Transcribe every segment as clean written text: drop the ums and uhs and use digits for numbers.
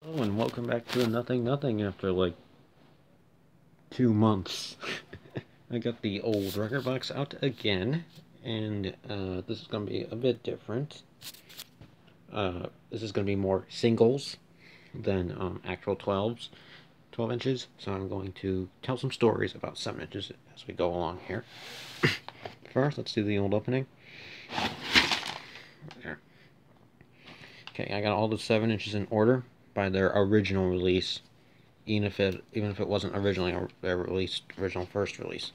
Oh, and welcome back to Nothing Nothing after like 2 months. I got the old record box out again, and this is going to be a bit different. This is going to be more singles than actual 12 inches, so I'm going to tell some stories about 7 inches as we go along here. First, let's do the old opening. There. Okay, I got all the 7 inches in order by their original release, even if it wasn't originally their original first release.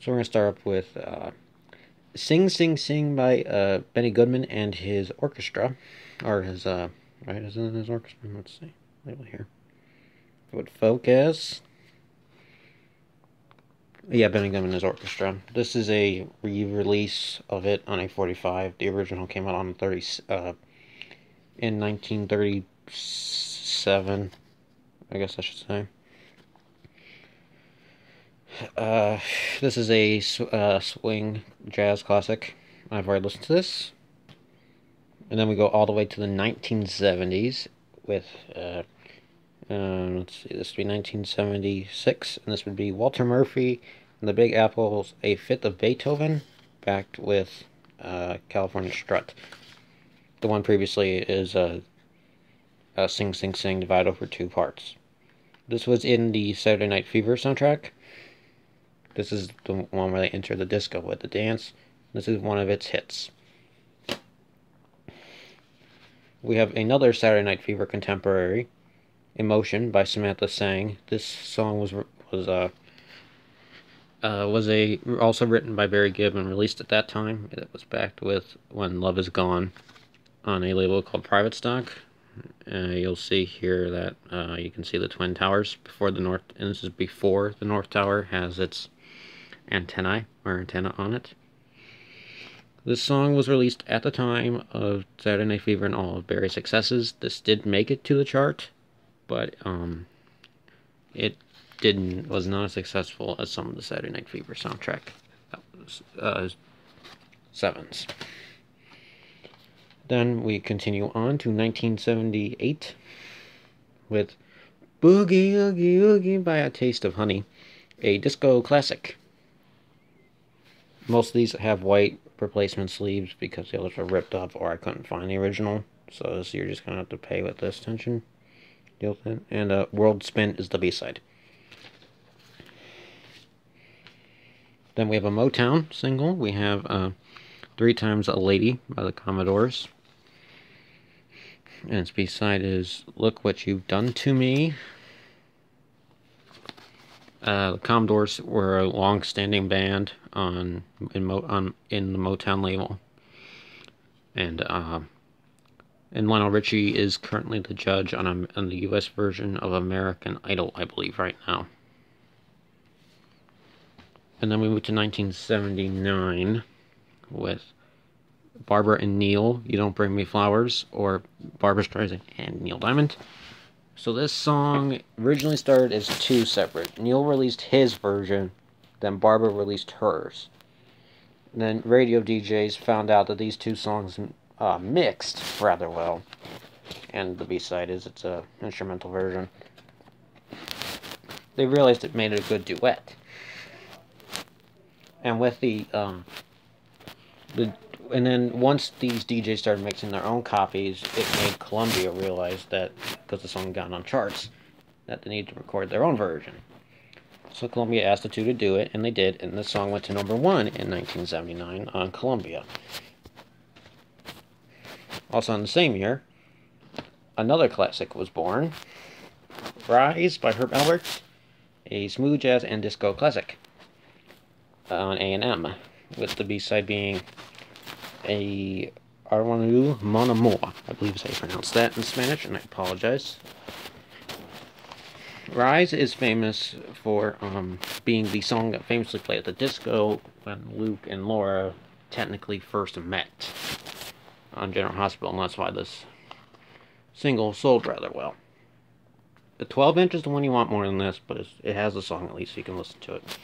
So we're gonna start up with "Sing Sing Sing" by Benny Goodman and his orchestra, or his right, isn't it his orchestra? Let's see, label here. It would focus. Yeah, Benny Goodman and his orchestra. This is a re-release of it on a 45. The original came out on 30 in 1937. I guess I should say. This is a swing jazz classic. I've already listened to this. And then we go all the way to the 1970s with, let's see, this would be 1976, and this would be Walter Murphy and the Big Apple's A Fifth of Beethoven, backed with California Strut. The one previously is Sing Sing Sing divided over 2 parts. This was in the Saturday Night Fever soundtrack. This is the one where they enter the disco with the dance. This is one of its hits. We have another Saturday Night Fever contemporary, "Emotion" by Samantha sang. This song was also written by Barry Gibb and released at that time. It was backed with "When Love Is Gone" on a label called Private Stock. You'll see here that you can see the Twin Towers before the North, and this is before the North Tower has its antenna on it. This song was released at the time of Saturday Night Fever and all of Barry's successes. This did make it to the chart, but it was not as successful as some of the Saturday Night Fever soundtrack sevens. Then we continue on to 1978 with "Boogie Oogie Oogie" by A Taste of Honey, a disco classic. Most of these have white replacement sleeves because the others were ripped up, or I couldn't find the original, so you're just gonna have to pay with this tension. Deal with it. And "World Spin" is the B-side. Then we have a Motown single. We have "Three Times a Lady" by the Commodores. And its B-side is "Look What You've Done to Me." The Commodores were a long-standing band in the Motown label, and Lionel Richie is currently the judge on the U.S. version of American Idol, I believe, right now. And then we move to 1979 with Barbra and Neil, "You Don't Bring Me Flowers," or Barbra Streisand and Neil Diamond. So this song originally started as 2 separate. Neil released his version, then Barbra released hers. And then radio DJs found out that these 2 songs mixed rather well. And the B-side is it's an instrumental version. They realized it made it a good duet. And with and then once these DJs started mixing their own copies, it made Columbia realize that, because the song got on charts, that they needed to record their own version. So Columbia asked the 2 to do it, and they did, and the song went to #1 in 1979 on Columbia. Also in the same year, another classic was born, "Rise" by Herb Alpert, a smooth jazz and disco classic on A&M, with the B-side being a "Aranjuez Mon Amour." I believe is how you pronounce that in Spanish, and I apologize. "Rise" is famous for being the song that famously played at the disco when Luke and Laura technically first met on General Hospital, and that's why this single sold rather well. The 12 inch is the one you want more than this, but it has a song at least, so you can listen to it.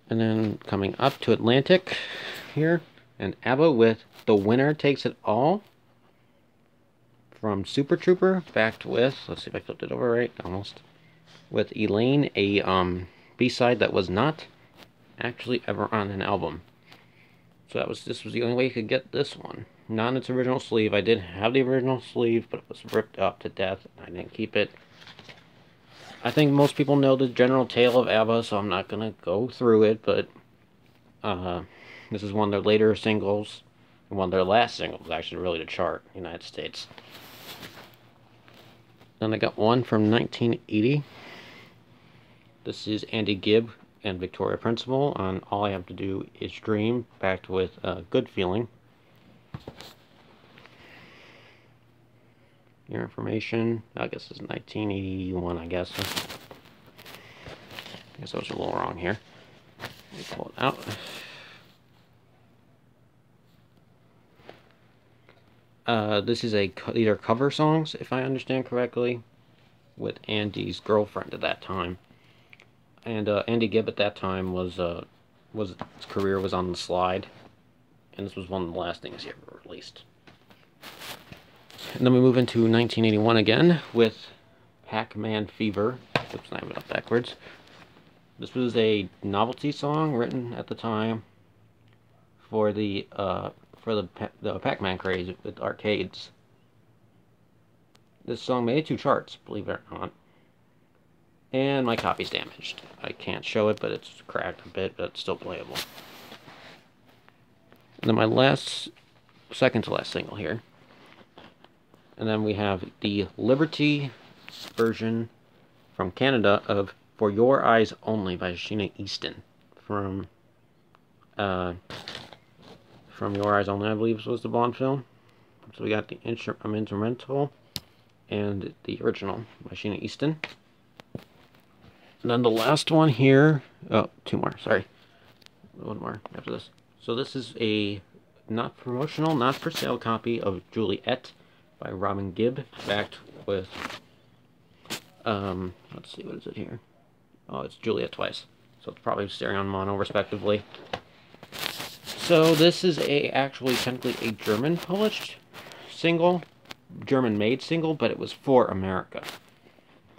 And then coming up to Atlantic here, and ABBA with "The Winner Takes It All" from Super Trooper, backed with, let's see if I flipped it over right, almost, with Elaine, a B-side that was not actually ever on an album. So this was the only way you could get this one. Not in its original sleeve. I did have the original sleeve, but it was ripped up to death. I didn't keep it. I think most people know the general tale of ABBA, so I'm not going to go through it, but this is one of their later singles, and one of their last singles, actually, really to chart in the United States. Then I got one from 1980. This is Andy Gibb and Victoria Principal on All I Have to Do Is Dream, backed with Good Feeling. Your information, I guess it's 1981, I guess. I guess I was a little wrong here. Let me pull it out. This is these are cover songs, if I understand correctly, with Andy's girlfriend at that time. And Andy Gibb at that time his career was on the slide, and this was one of the last things he ever released. And then we move into 1981 again with Pacman Fever. Oops, I have it up backwards. This was a novelty song written at the time for the Pacman craze with arcades. This song made it to charts, believe it or not. And my copy's damaged. I can't show it, but it's cracked a bit, but it's still playable. And then my second to last single here. And then we have the Liberty version from Canada of For Your Eyes Only by Sheena Easton. From Your Eyes Only, I believe, was the Bond film. So we got the instrumental and the original by Sheena Easton. And then the last one here, oh, two more, sorry. One more after this. So this is a not promotional, not for sale copy of Juliet by Robin Gibb, backed with, let's see, what is it here? Oh, it's Juliet twice. So it's probably stereo and mono, respectively. So this is actually technically a German-published single, German-made single, but it was for America.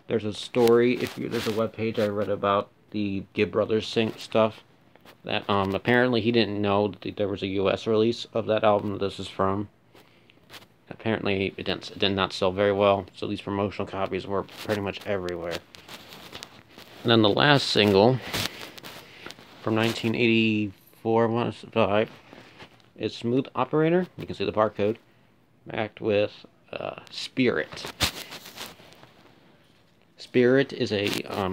There's a story, there's a webpage I read about the Gibb brothers stuff, that apparently he didn't know that there was a US release of that album that this is from. Apparently it did not sell very well, so these promotional copies were pretty much everywhere. And then the last single from 1984, 105, is Smooth Operator. You can see the barcode, backed with Spirit. Spirit is a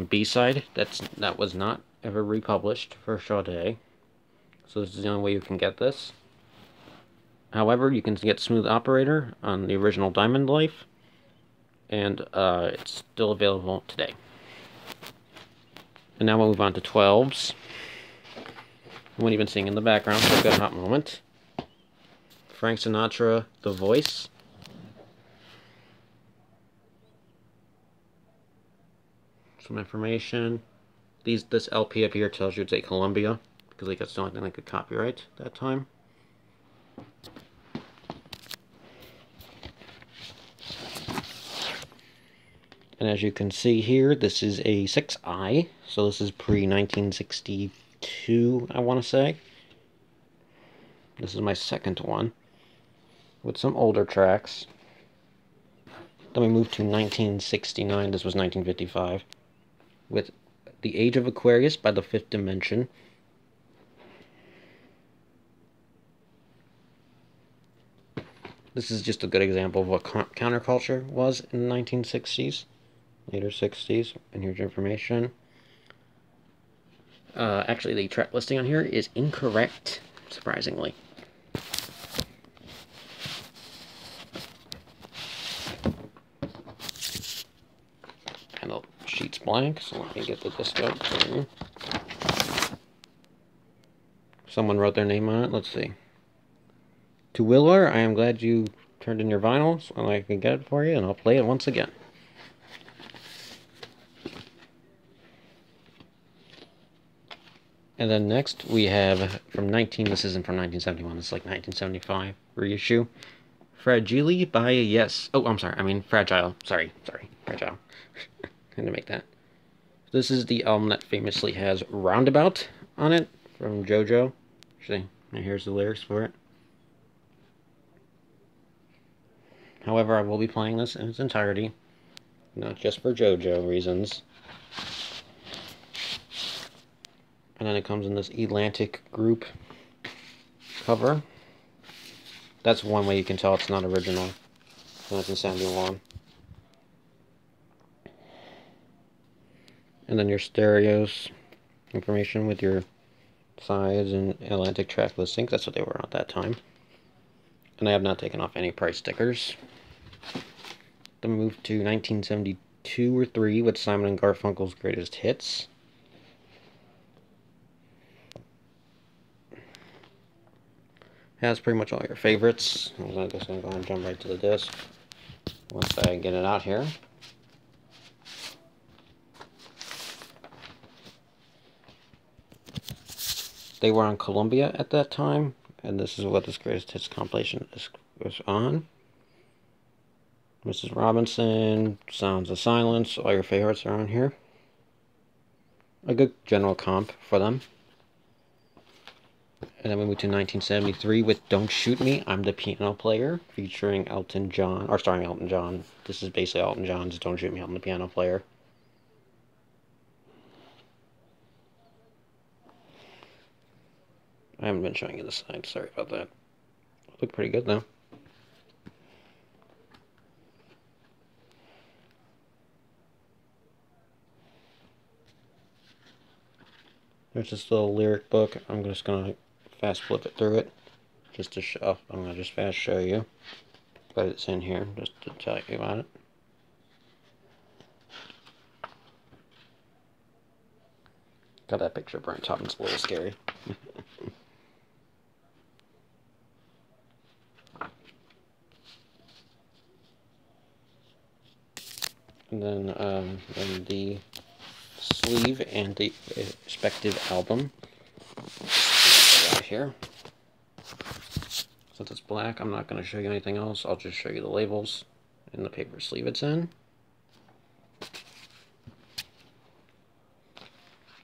B-side that was not ever republished for Sade, so this is the only way you can get this. However, you can get Smooth Operator on the original Diamond Life, and it's still available today. And now we'll move on to 12s. I won't even sing in the background for a good hot moment. Frank Sinatra, The Voice. Some information. This LP up here tells you it's a Columbia, because they got something like a copyright at that time. And as you can see here, this is a 6i, so this is pre-1962, I want to say. This is my second one, with some older tracks. Then we move to 1969, this was 1955, with The Age of Aquarius by The Fifth Dimension. This is just a good example of what counterculture was in the 1960s. Later 60s, and here's your information. Actually, the track listing on here is incorrect, surprisingly. And the sheet's blank, so let me get the disc out. Someone wrote their name on it, let's see. To Willer, I am glad you turned in your vinyl, so I can get it for you, and I'll play it once again. And then next we have this isn't from 1971, it's like 1975 reissue, Fragile by Yes. Oh, I'm sorry. I mean Fragile. Sorry. Fragile. Had to make that. This is the album that famously has Roundabout on it from JoJo. Actually, here's the lyrics for it. However, I will be playing this in its entirety, not just for JoJo reasons. And then it comes in this Atlantic group cover. That's one way you can tell it's not original. 1971. And then your stereos information with your size and Atlantic track listings. That's what they were at that time. And I have not taken off any price stickers. Then move to 1972 or 3 with Simon and Garfunkel's Greatest Hits. Has pretty much all your favorites. I'm just going to go ahead and jump right to the disc once I get it out here. They were on Columbia at that time, and this is what this Greatest Hits compilation was on. Mrs. Robinson, Sounds of Silence, all your favorites are on here. A good general comp for them. And then we move to 1973 with Don't Shoot Me, I'm the Piano Player, featuring Elton John, or starring Elton John. This is basically Elton John's Don't Shoot Me, I'm the Piano Player. I haven't been showing you the side, sorry about that. Look pretty good though. There's this little lyric book. I'm just going to fast flip it through it. Just to show, I'm going to just fast show you. But it's in here just to tell you about it. Got that picture of Brian Toppin's a little scary. And then in the sleeve and the respective album. Right here. Since it's black, I'm not going to show you anything else. I'll just show you the labels and the paper sleeve it's in.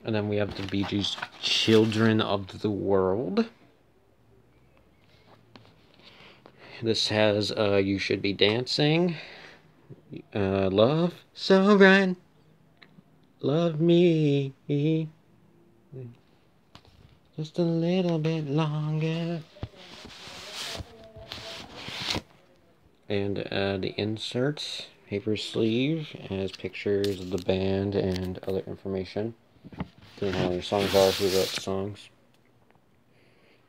And then we have the Bee Gees' Children of the World. This has You Should Be Dancing. Love So Right. Love Me. Just a little bit longer. And the inserts, paper sleeve, has pictures of the band and other information. And how your songs are, who wrote the songs.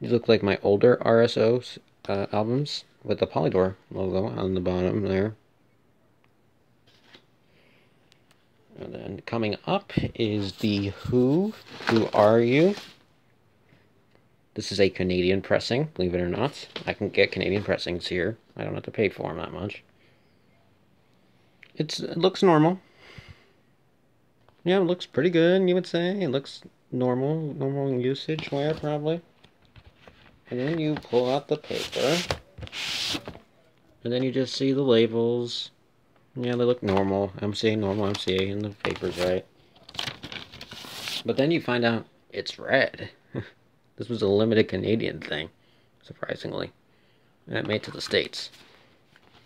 These look like my older RSO albums with the Polydor logo on the bottom there. And then coming up is the Who Are You? This is a Canadian pressing, believe it or not. I can get Canadian pressings here. I don't have to pay for them that much. It looks normal. Yeah, it looks pretty good, you would say. It looks normal usage wear, probably. And then you pull out the paper. And then you just see the labels. Yeah, they look normal. MCA, normal MCA, and the paper's right. But then you find out it's red. This was a limited Canadian thing, surprisingly. And it made to the States.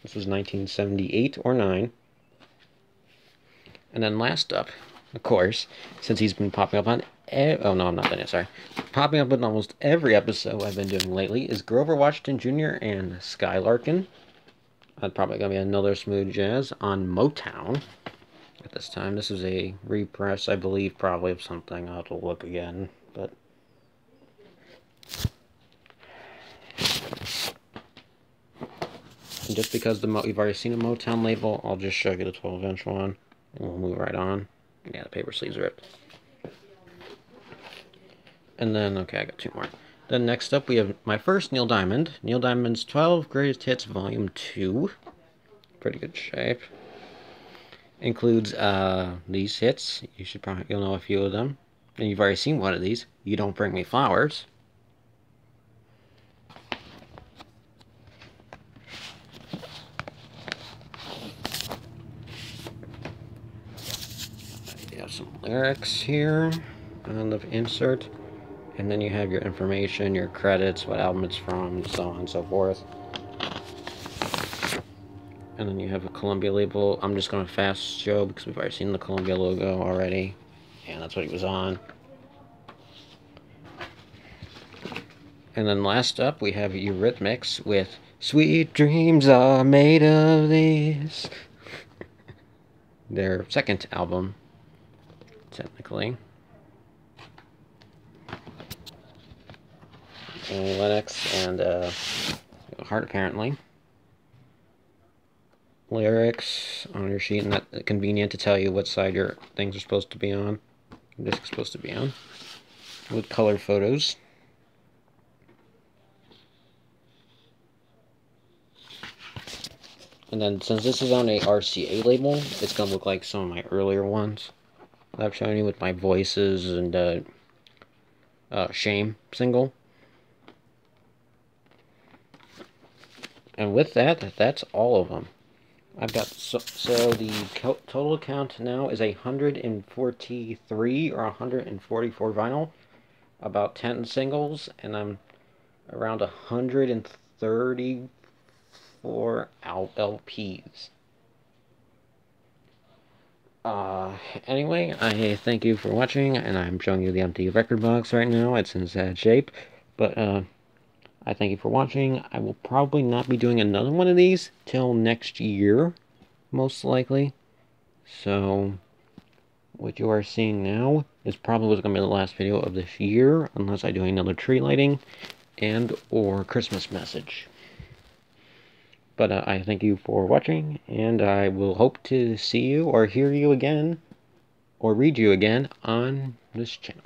This was 1978 or 9. And then last up, of course, since he's been popping up on... oh, no, I'm not done yet, sorry. Popping up in almost every episode I've been doing lately is Grover Washington Jr. and Skylarkin. Probably going to be another smooth jazz on Motown at this time. This is a repress, I believe, probably of something. I'll have to look again, but... And just because you've already seen a Motown label, I'll just show you the 12-inch one. And we'll move right on. Yeah, the paper sleeves ripped. And then, okay, I got 2 more. Then next up, we have my first Neil Diamond. Neil Diamond's 12 Greatest Hits Volume 2. Pretty good shape. Includes these hits. You'll know a few of them. And you've already seen one of these. You Don't Bring Me Flowers. have some lyrics here on the insert, and then you have your information, your credits, what album it's from, so on and so forth. And then you have a Columbia label. I'm just going to fast show because we've already seen the Columbia logo already, and that's what he was on. And then last up, we have Eurythmics with Sweet Dreams Are Made of These. Their second album, technically. And Lennox and Heart, apparently. Lyrics on your sheet, and that's convenient to tell you what side your things are supposed to be on. This is supposed to be on. With color photos. And then, since this is on a RCA label, it's going to look like some of my earlier ones that I've shown you with my Voices and Shame single. And with that, that's all of them. I've got, so the total count now is 143 or 144 vinyl, about 10 singles, and I'm around 134 LPs. Anyway, I thank you for watching, and I'm showing you the empty record box right now. It's in sad shape, but I thank you for watching. I will probably not be doing another one of these till next year, most likely. So, what you are seeing now is probably going to be the last video of this year, unless I do another tree lighting and or Christmas message. But I thank you for watching, and I will hope to see you or hear you again, or read you again on this channel.